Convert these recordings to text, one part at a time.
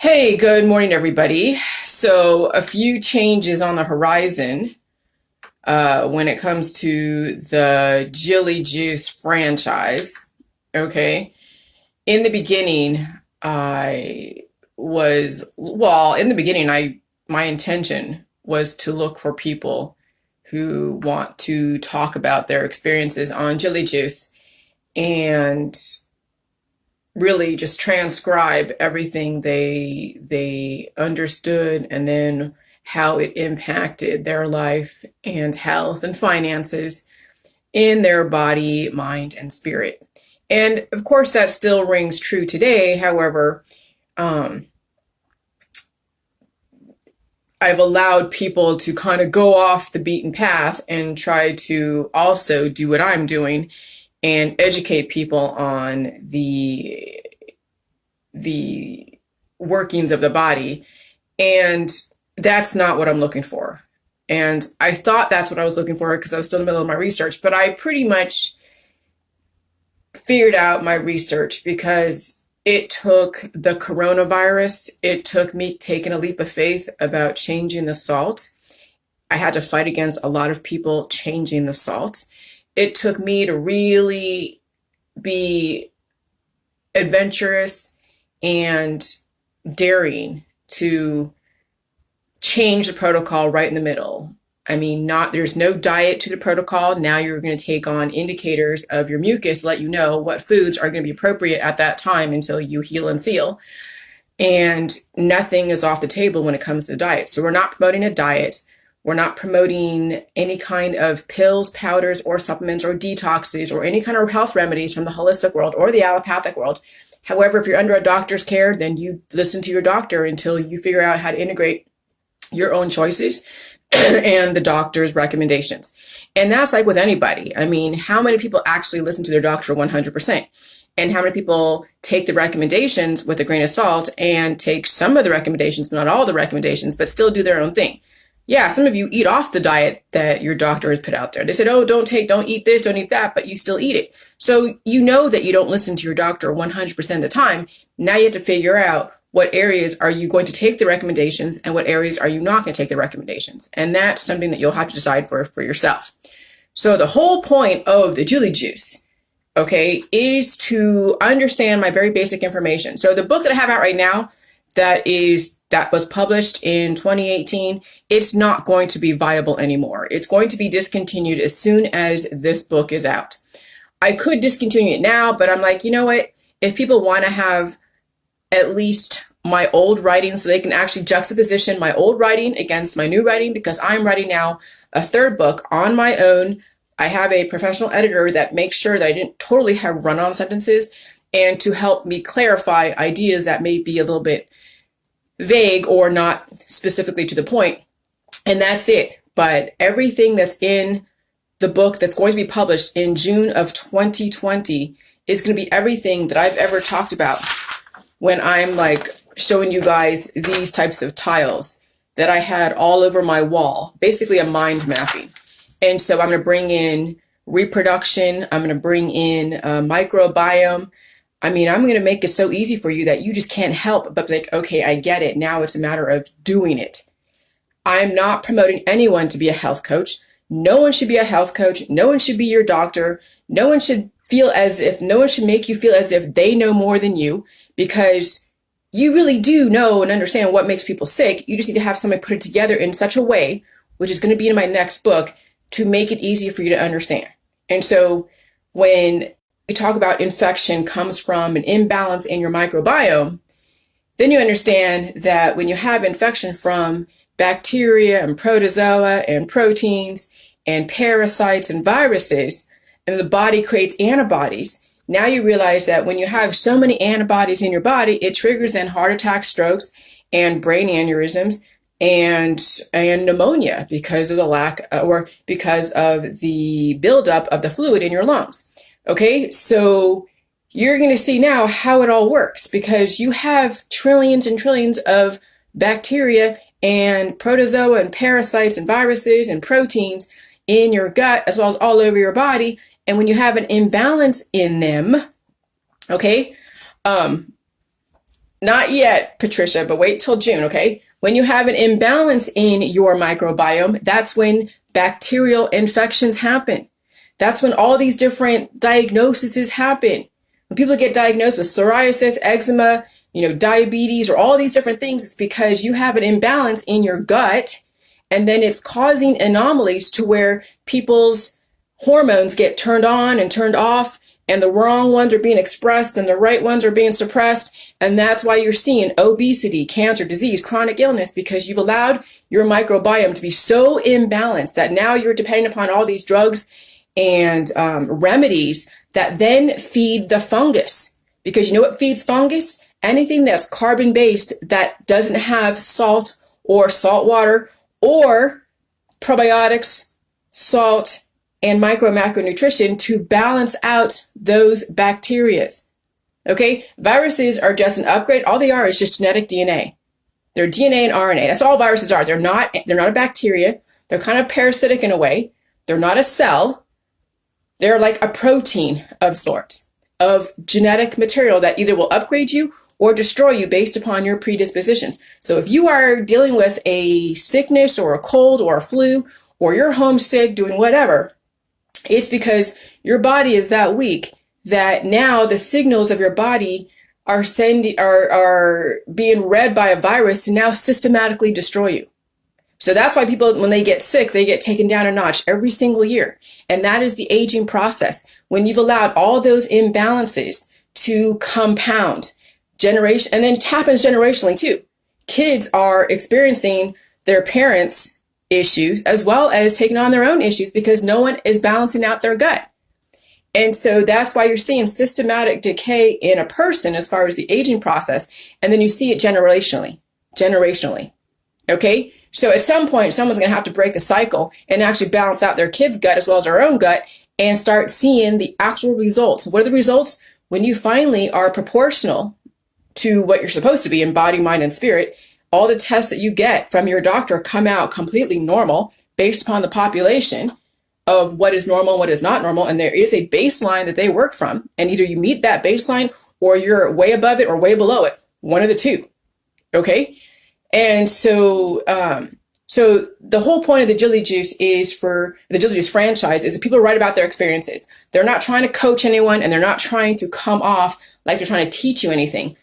Hey, good morning, everybody. So, a few changes on the horizon when it comes to the Jilly Juice franchise. Okay. In the beginning, I in the beginning, my intention was to look for people who want to talk about their experiences on Jilly Juice and really just transcribe everything they understood and then how it impacted their life and health and finances in their body, mind, and spirit. And of course, that still rings true today. However, um, I've allowed people to kind of go off the beaten path and try to also do what I'm doing and educate people on the workings of the body. And that's not what I'm looking for. And I thought that's what I was looking for because I was still in the middle of my research, but I pretty much figured out my research because it took the coronavirus, it took me taking a leap of faith about changing the salt. I had to fight against a lot of people changing the salt. It took me to really be adventurous and daring to change the protocol right in the middle. I mean, there's no diet to the protocol. Now you're going to take on indicators of your mucus, let you know what foods are going to be appropriate at that time until you heal and seal. And nothing is off the table when it comes to the diet. So we're not promoting a diet. We're not promoting any kind of pills, powders, or supplements, or detoxes, or any kind of health remedies from the holistic world or the allopathic world. However, if you're under a doctor's care, then you listen to your doctor until you figure out how to integrate your own choices and the doctor's recommendations. And that's like with anybody. I mean, how many people actually listen to their doctor 100%? And how many people take the recommendations with a grain of salt and take some of the recommendations, not all the recommendations, but still do their own thing? Yeah, some of you eat off the diet that your doctor has put out there. They said, oh, don't eat this, don't eat that, but you still eat it. So you know that you don't listen to your doctor 100% of the time. Now you have to figure out what areas are you going to take the recommendations and what areas are you not going to take the recommendations. And that's something that you'll have to decide for yourself. So the whole point of the Jilly Juice, okay, is to understand my very basic information. So the book that I have out right now that was published in 2018, it's not going to be viable anymore. It's going to be discontinued as soon as this book is out. I could discontinue it now, but I'm like, you know what? If people want to have at least my old writing so they can actually juxtaposition my old writing against my new writing, because I'm writing now a third book on my own. I have a professional editor that makes sure that I didn't totally have run-on sentences and to help me clarify ideas that may be a little bit vague or not specifically to the point. And that's it. But everything that's in the book that's going to be published in June of 2020 is going to be everything that I've ever talked about when I'm like showing you guys these types of tiles that I had all over my wall, basically a mind mapping. And so I'm going to bring in reproduction. I'm going to bring in microbiome. I mean, I'm going to make it so easy for you that you just can't help but be like, okay, I get it. Now it's a matter of doing it. I'm not promoting anyone to be a health coach. No one should be a health coach. No one should be your doctor. No one should make you feel as if they know more than you, because you really do know and understand what makes people sick. You just need to have somebody put it together in such a way, which is going to be in my next book, to make it easier for you to understand. And so when we talk about infection comes from an imbalance in your microbiome, then you understand that when you have infection from bacteria and protozoa and proteins and parasites and viruses, and the body creates antibodies, now you realize that when you have so many antibodies in your body, it triggers in heart attacks, strokes, and brain aneurysms and pneumonia because of the lack or because of the buildup of the fluid in your lungs. Okay, so you're going to see now how it all works, because you have trillions and trillions of bacteria and protozoa and parasites and viruses and proteins in your gut as well as all over your body. And when you have an imbalance in them, okay, now Not yet, Patricia, but wait till June, okay? When you have an imbalance in your microbiome, that's when bacterial infections happen. That's when all these different diagnoses happen. When people get diagnosed with psoriasis, eczema, diabetes, or all these different things, it's because you have an imbalance in your gut, and then it's causing anomalies to where people's hormones get turned on and turned off, and the wrong ones are being expressed and the right ones are being suppressed. And that's why you're seeing obesity, cancer, disease, chronic illness, because you've allowed your microbiome to be so imbalanced that now you're depending upon all these drugs and remedies that then feed the fungus. Because you know what feeds fungus? Anything that's carbon based that doesn't have salt or salt water or probiotics, salt, and macronutrition to balance out those bacteria. Okay, viruses are just an upgrade. All they are is just genetic DNA. They're DNA and RNA. That's all viruses are. They're not a bacteria. They're kind of parasitic in a way. They're not a cell. They're like a protein of sort of genetic material that either will upgrade you or destroy you based upon your predispositions. So if you are dealing with a sickness or a cold or a flu, or you're homesick doing whatever, it's because your body is that weak that now the signals of your body are being read by a virus to now systematically destroy you. So that's why people, when they get sick, they get taken down a notch every single year. And that is the aging process. When you've allowed all those imbalances to compound generation, and then it happens generationally too. Kids are experiencing their parents' issues as well as taking on their own issues because no one is balancing out their gut. And so that's why you're seeing systematic decay in a person as far as the aging process. And then you see it generationally. Okay. So at some point, someone's going to have to break the cycle and actually balance out their kid's gut as well as their own gut and start seeing the actual results. What are the results? When you finally are proportional to what you're supposed to be in body, mind, and spirit, all the tests that you get from your doctor come out completely normal based upon the population of what is normal and what is not normal. And there is a baseline that they work from. And either you meet that baseline or you're way above it or way below it. One of the two. Okay. And so, so the whole point of the Jilly Juice is for the Jilly Juice franchise is that people write about their experiences. They're not trying to coach anyone and they're not trying to come off like they're trying to teach you anything.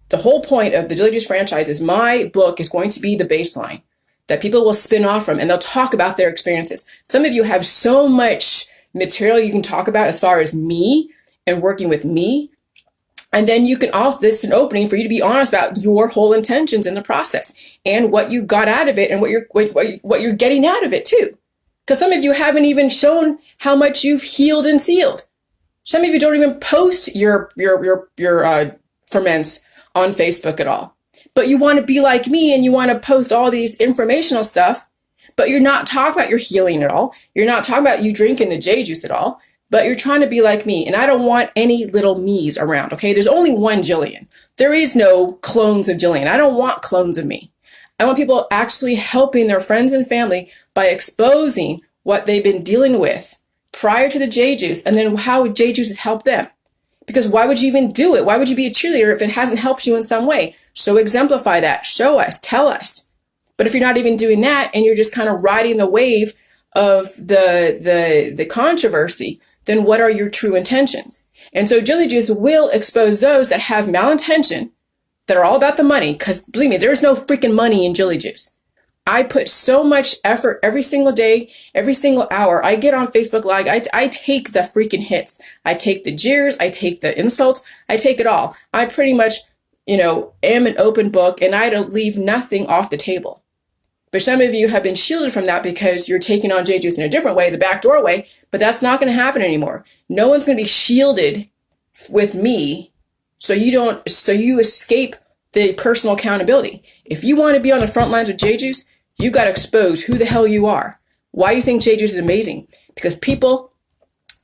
The whole point of the Jilly Juice franchise is my book is going to be the baseline that people will spin off from and they'll talk about their experiences. Some of you have so much material you can talk about as far as me and working with me. And then you can also, this is an opening for you to be honest about your whole intentions in the process and what you got out of it and what you're getting out of it too. Because some of you haven't even shown how much you've healed and sealed. Some of you don't even post your ferments on Facebook at all. But you want to be like me and you want to post all these informational stuff, but you're not talking about your healing at all. You're not talking about you drinking the J juice at all, but you're trying to be like me. And I don't want any little me's around. Okay. There's only one Jillian. There is no clones of Jillian. I don't want clones of me. I want people actually helping their friends and family by exposing what they've been dealing with prior to the J juice and then how J juice has helped them. Because why would you even do it? Why would you be a cheerleader if it hasn't helped you in some way? So exemplify that. Show us. Tell us. But if you're not even doing that and you're just kind of riding the wave of the controversy, then what are your true intentions? And so Jilly Juice will expose those that have malintention, that are all about the money. Because believe me, there's no freaking money in Jilly Juice. I put so much effort every single day, every single hour. I get on Facebook Live. I take the freaking hits. I take the jeers. I take the insults. I take it all. I pretty much, am an open book and I don't leave nothing off the table. But some of you have been shielded from that because you're taking on J Juice in a different way, the back doorway, but that's not going to happen anymore. No one's going to be shielded with me. So you escape the personal accountability. If you want to be on the front lines with J Juice, you got to expose who the hell you are. Why do you think J Juice is amazing? Because people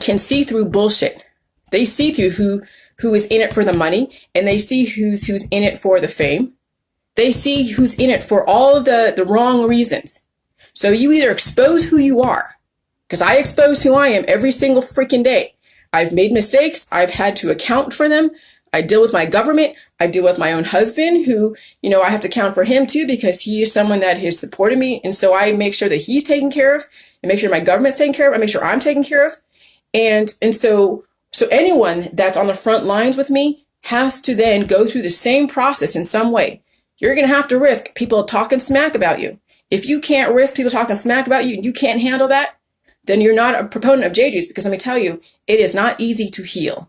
can see through bullshit. They see through who is in it for the money, and they see who's in it for the fame. They see who's in it for all of the wrong reasons. So you either expose who you are, because I expose who I am every single freaking day. I've made mistakes. I've had to account for them. I deal with my government. I deal with my own husband who, I have to account for him too, because he is someone that has supported me. And so I make sure that he's taken care of and make sure my government's taken care of. I make sure I'm taken care of. And so anyone that's on the front lines with me has to then go through the same process in some way. You're going to have to risk people talking smack about you. If you can't risk people talking smack about you and you can't handle that, then you're not a proponent of J juice, because let me tell you, it is not easy to heal.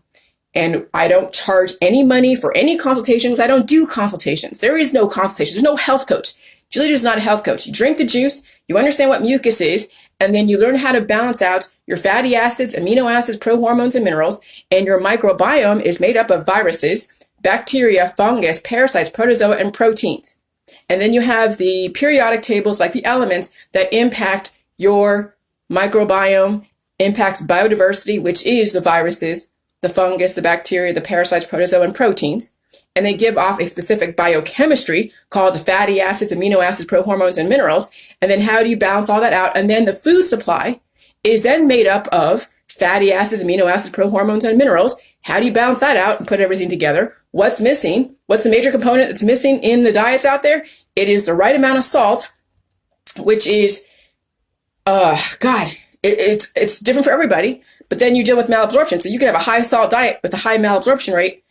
And I don't charge any money for any consultations. I don't do consultations. There is no consultation. There's no health coach. Jilly Juice is not a health coach. You drink the juice, you understand what mucus is, and then you learn how to balance out your fatty acids, amino acids, prohormones, and minerals. And your microbiome is made up of viruses, bacteria, fungus, parasites, protozoa, and proteins. And then you have the periodic tables, like the elements, that impact your microbiome, impacts biodiversity, which is the viruses, the fungus, the bacteria, the parasites, protozoa, and proteins. And they give off a specific biochemistry called the fatty acids, amino acids, prohormones, and minerals. And then how do you balance all that out? And then the food supply is then made up of fatty acids, amino acids, prohormones, and minerals. How do you balance that out and put everything together? What's missing? What's the major component that's missing in the diets out there? It is the right amount of salt, which is, it's different for everybody. But then you deal with malabsorption. So you can have a high salt diet with a high malabsorption rate,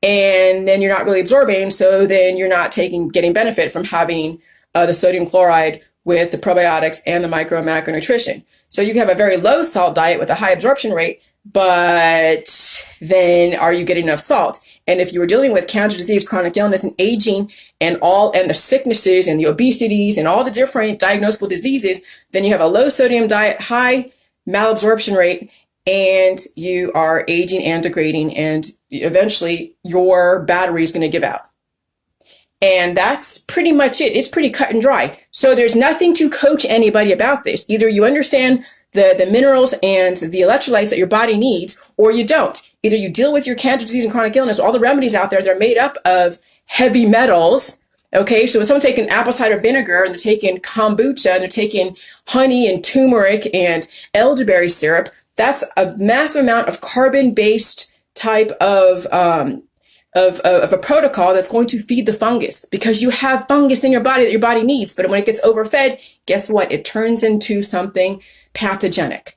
and then you're not really absorbing. So then you're not getting benefit from having the sodium chloride with the probiotics and the micro and macronutrition. So you can have a very low salt diet with a high absorption rate, but then are you getting enough salt? And if you were dealing with cancer disease, chronic illness, and aging, and the sicknesses and the obesities and all the different diagnosable diseases, then you have a low sodium diet, high malabsorption rate, and you are aging and degrading, and eventually your battery is going to give out. And that's pretty much it. It's pretty cut and dry. So there's nothing to coach anybody about this. Either you understand the minerals and the electrolytes that your body needs, or you don't. Either you deal with your cancer disease and chronic illness, all the remedies out there, they're made up of heavy metals. Okay, so when someone's taking apple cider vinegar and they're taking kombucha and they're taking honey and turmeric and elderberry syrup, that's a massive amount of carbon-based type of a protocol that's going to feed the fungus, because you have fungus in your body that your body needs. But when it gets overfed, guess what? It turns into something pathogenic.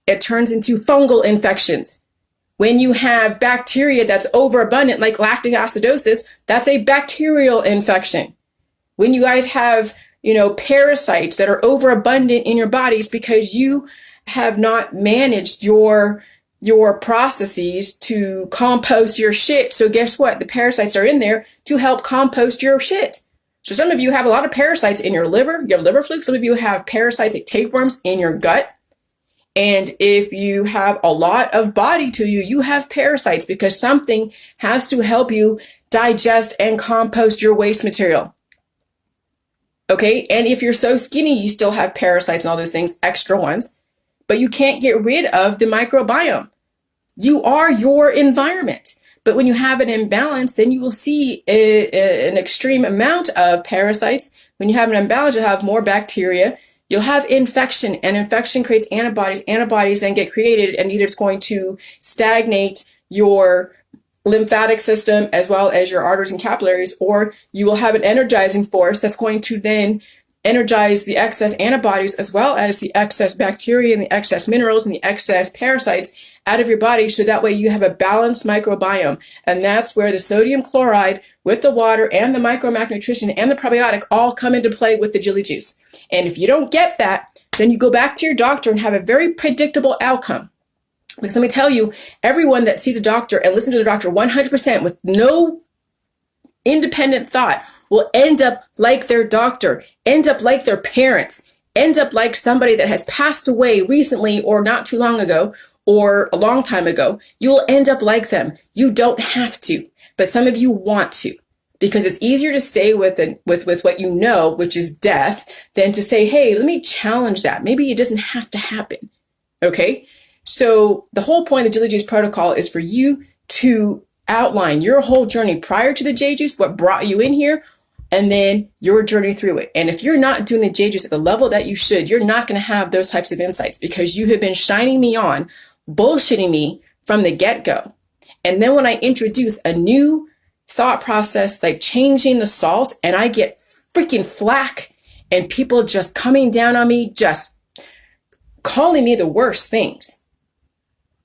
It turns into fungal infections. When you have bacteria that's overabundant, like lactic acidosis, that's a bacterial infection. When you guys have, parasites that are overabundant in your bodies because you have not managed your processes to compost your shit. So guess what? The parasites are in there to help compost your shit. So some of you have a lot of parasites in your liver, your liver fluke. Some of you have parasites like tapeworms in your gut. And if you have a lot of body to you, you have parasites, because something has to help you digest and compost your waste material. Okay. And if you're so skinny, you still have parasites and all those things, extra ones. But you can't get rid of the microbiome. You are your environment. But when you have an imbalance, then you will see an extreme amount of parasites. When you have an imbalance, you'll have more bacteria. You'll have infection, and infection creates antibodies. Antibodies then get created, and either it's going to stagnate your lymphatic system as well as your arteries and capillaries, or you will have an energizing force that's going to then energize the excess antibodies as well as the excess bacteria and the excess minerals and the excess parasites out of your body, so that way you have a balanced microbiome. And that's where the sodium chloride with the water and the micro macronutrition and the probiotic all come into play with the Jilly Juice. And if you don't get that, then you go back to your doctor and have a very predictable outcome. Because let me tell you, everyone that sees a doctor and listens to the doctor 100% with no independent thought will end up like their doctor, end up like their parents, end up like somebody that has passed away recently or not too long ago or a long time ago. You'll end up like them. You don't have to, but some of you want to, because it's easier to stay with what you know, which is death, than to say, hey, let me challenge that. Maybe it doesn't have to happen. Okay. So the whole point of the Jilly Juice protocol is for you to outline your whole journey prior to the J Juice, what brought you in here, and then your journey through it. And if you're not doing the J Juice at the level that you should, you're not going to have those types of insights, because you have been shining me on, bullshitting me from the get-go. And then when I introduce a new thought process, like changing the salt, and I get freaking flack and people just coming down on me, just calling me the worst things.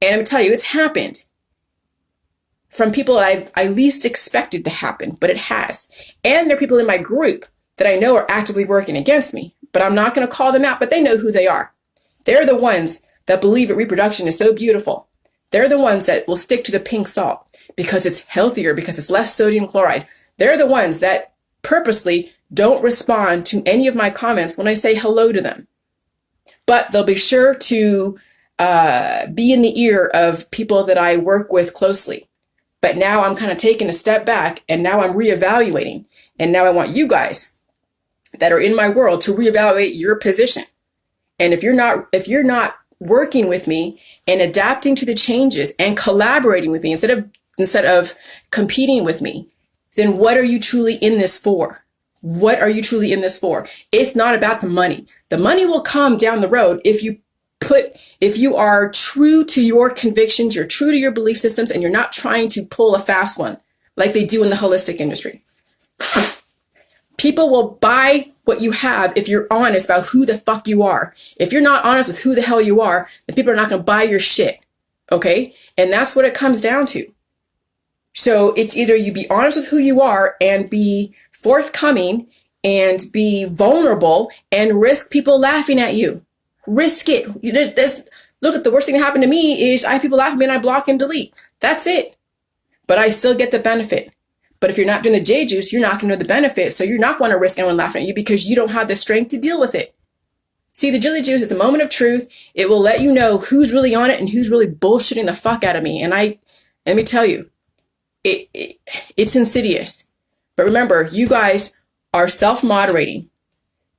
And I'm going to tell you, it's happened from people I least expected to happen, but it has. And there are people in my group that I know are actively working against me, but I'm not going to call them out, but they know who they are. They're the ones that believe that reproduction is so beautiful. They're the ones that will stick to the pink salt because it's healthier, because it's less sodium chloride. They're the ones that purposely don't respond to any of my comments when I say hello to them. But they'll be sure to be in the ear of people that I work with closely. But now I'm kind of taking a step back, and now I'm reevaluating. And now I want you guys that are in my world to reevaluate your position. And if you're not working with me and adapting to the changes and collaborating with me instead of competing with me, then what are you truly in this for? What are you truly in this for? It's not about the money. The money will come down the road if you are true to your convictions, you're true to your belief systems, and you're not trying to pull a fast one like they do in the holistic industry. People will buy what you have if you're honest about who the fuck you are. If you're not honest with who the hell you are, then people are not going to buy your shit. Okay? And that's what it comes down to. So it's either you be honest with who you are and be forthcoming and be vulnerable and risk people laughing at you. Risk it. Look, at the worst thing that happened to me is I have people laugh at me and I block and delete. That's it. But I still get the benefit. But if you're not doing the J juice, you're not going to know the benefit. So you're not going to risk anyone laughing at you because you don't have the strength to deal with it. See, the Jilly juice is a moment of truth. It will let you know who's really on it and who's really bullshitting the fuck out of me. And let me tell you, it's insidious. But remember, you guys are self-moderating.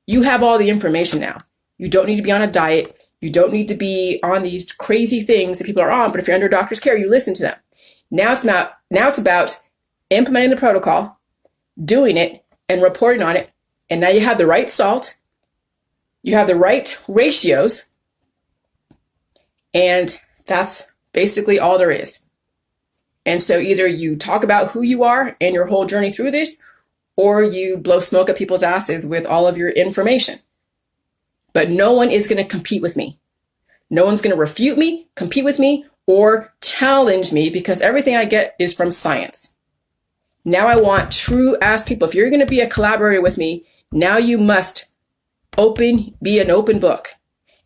You have all the information now. You don't need to be on a diet. You don't need to be on these crazy things that people are on. But if you're under a doctor's care, you listen to them. Now it's about implementing the protocol, doing it, and reporting on it. And now you have the right salt. You have the right ratios. And that's basically all there is. And so either you talk about who you are and your whole journey through this, or you blow smoke at people's asses with all of your information. But no one is going to compete with me. No one's going to refute me, compete with me, or challenge me because everything I get is from science. Now I want true ass people. If you're going to be a collaborator with me, now you must be an open book.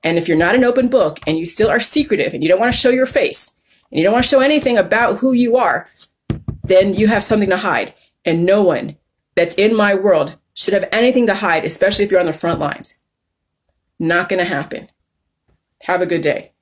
And if you're not an open book and you still are secretive and you don't want to show your face and you don't want to show anything about who you are, then you have something to hide. And no one that's in my world should have anything to hide, especially if you're on the front lines. Not going to happen. Have a good day.